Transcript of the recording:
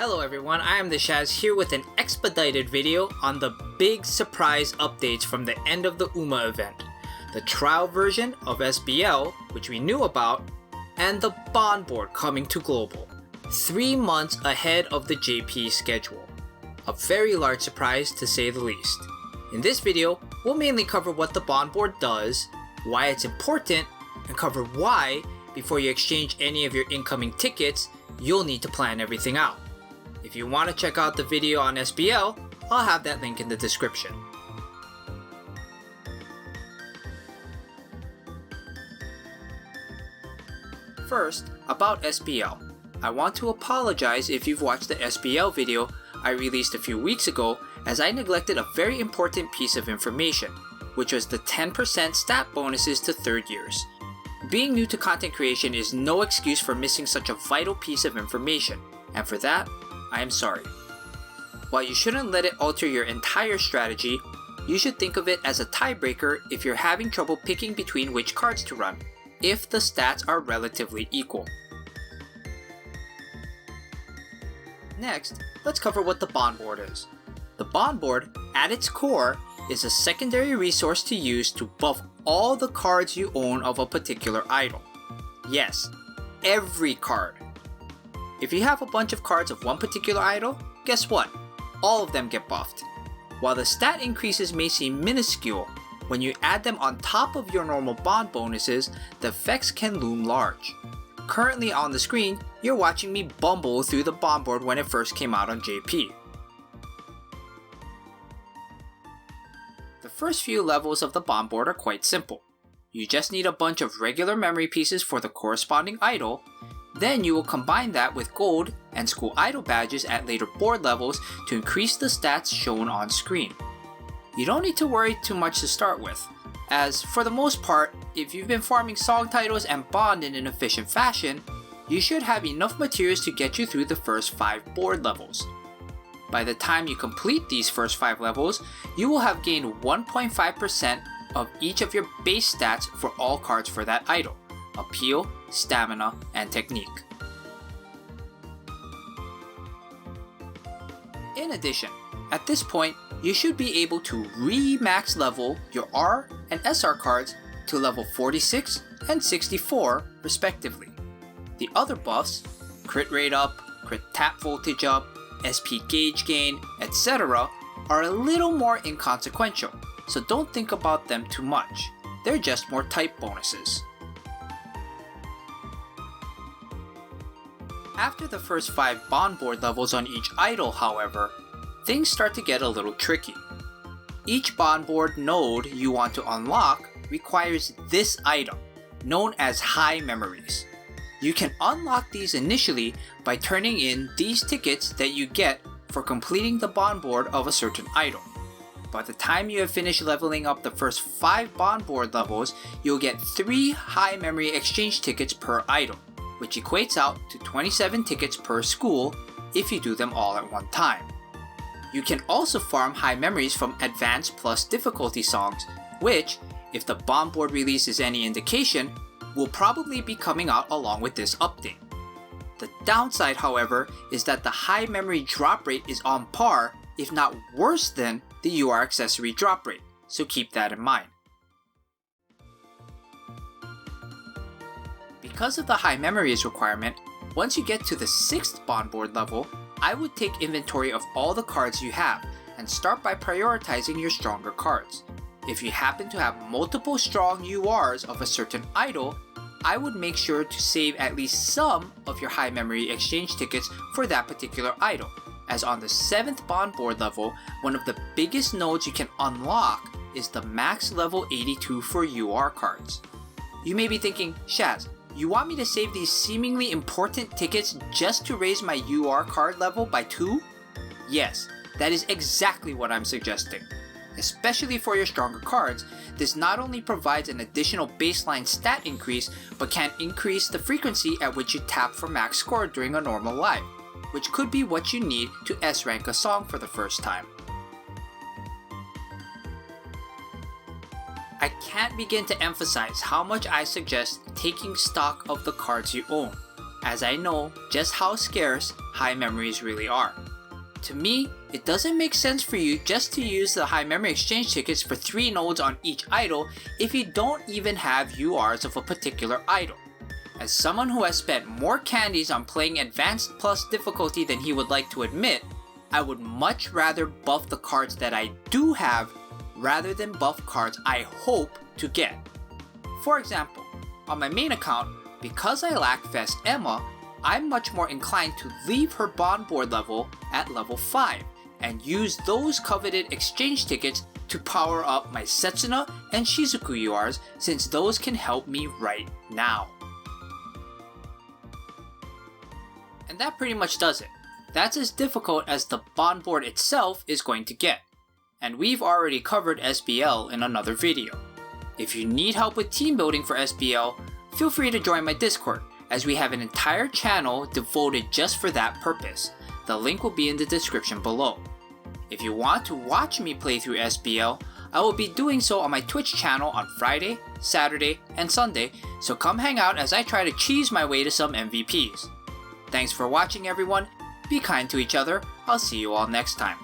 Hello everyone, I am the Shaz here with an expedited video on the big surprise updates from the end of the UMA event, the trial version of SBL, which we knew about, and the bond board coming to global, 3 months ahead of the JP schedule. A very large surprise to say the least. In this video, we'll mainly cover what the bond board does, why it's important, and cover why, before you exchange any of your incoming tickets, you'll need to plan everything out. If you want to check out the video on SBL, I'll have that link in the description. First, about SBL. I want to apologize if you've watched the SBL video I released a few weeks ago, as I neglected a very important piece of information, which was the 10% stat bonuses to third years. Being new to content creation is no excuse for missing such a vital piece of information, and for that, I am sorry. While you shouldn't let it alter your entire strategy, you should think of it as a tiebreaker if you're having trouble picking between which cards to run, if the stats are relatively equal. Next, let's cover what the bond board is. The bond board, at its core, is a secondary resource to use to buff all the cards you own of a particular idol. Yes, every card. If you have a bunch of cards of one particular idol, guess what? All of them get buffed. While the stat increases may seem minuscule, when you add them on top of your normal bond bonuses, the effects can loom large. Currently on the screen, you're watching me bumble through the bond board when it first came out on JP. The first few levels of the bond board are quite simple. You just need a bunch of regular memory pieces for the corresponding idol. Then you will combine that with gold and school idol badges at later board levels to increase the stats shown on screen. You don't need to worry too much to start with, as for the most part, if you've been farming song titles and bond in an efficient fashion, you should have enough materials to get you through the first 5 board levels. By the time you complete these first 5 levels, you will have gained 1.5% of each of your base stats for all cards for that idol: appeal, stamina, and technique. In addition, at this point, you should be able to re-max level your R and SR cards to level 46 and 64 respectively. The other buffs, crit rate up, crit tap voltage up, SP gauge gain, etc. are a little more inconsequential, so don't think about them too much. They're just more type bonuses. After the first 5 bond board levels on each idol, however, things start to get a little tricky. Each bond board node you want to unlock requires this item, known as high memories. You can unlock these initially by turning in these tickets that you get for completing the bond board of a certain idol. By the time you have finished leveling up the first 5 bond board levels, you'll get 3 high memory exchange tickets per idol, which equates out to 27 tickets per school if you do them all at one time. You can also farm high memories from advanced plus difficulty songs, which, if the bond board release is any indication, will probably be coming out along with this update. The downside, however, is that the high memory drop rate is on par, if not worse than, the UR accessory drop rate, so keep that in mind. Because of the high memories requirement, once you get to the 6th bond board level, I would take inventory of all the cards you have and start by prioritizing your stronger cards. If you happen to have multiple strong URs of a certain idol, I would make sure to save at least some of your high memory exchange tickets for that particular idol, as on the 7th bond board level, one of the biggest nodes you can unlock is the max level 82 for UR cards. You may be thinking, Shaz, you want me to save these seemingly important tickets just to raise my UR card level by 2? Yes, that is exactly what I'm suggesting. Especially for your stronger cards, this not only provides an additional baseline stat increase, but can increase the frequency at which you tap for max score during a normal live, which could be what you need to S-rank a song for the first time. I can't begin to emphasize how much I suggest taking stock of the cards you own. as I know just how scarce high memories really are. To me, it doesn't make sense for you just to use the high memory exchange tickets for 3 nodes on each idol if you don't even have URs of a particular idol. As someone who has spent more candies on playing Advanced Plus difficulty than he would like to admit, I would much rather buff the cards that I do have rather than buff cards I hope to get. For example, on my main account, because I lack FES Emma, I'm much more inclined to leave her bond board level at level 5 and use those coveted exchange tickets to power up my Setsuna and Shizuku URs since those can help me right now. And that pretty much does it. That's as difficult as the bond board itself is going to get. And we've already covered SBL in another video. If you need help with team building for SBL, feel free to join my Discord, as we have an entire channel devoted just for that purpose. The link will be in the description below. If you want to watch me play through SBL, I will be doing so on my Twitch channel on Friday, Saturday, and Sunday, so come hang out as I try to cheese my way to some MVPs. Thanks for watching everyone, be kind to each other, I'll see you all next time.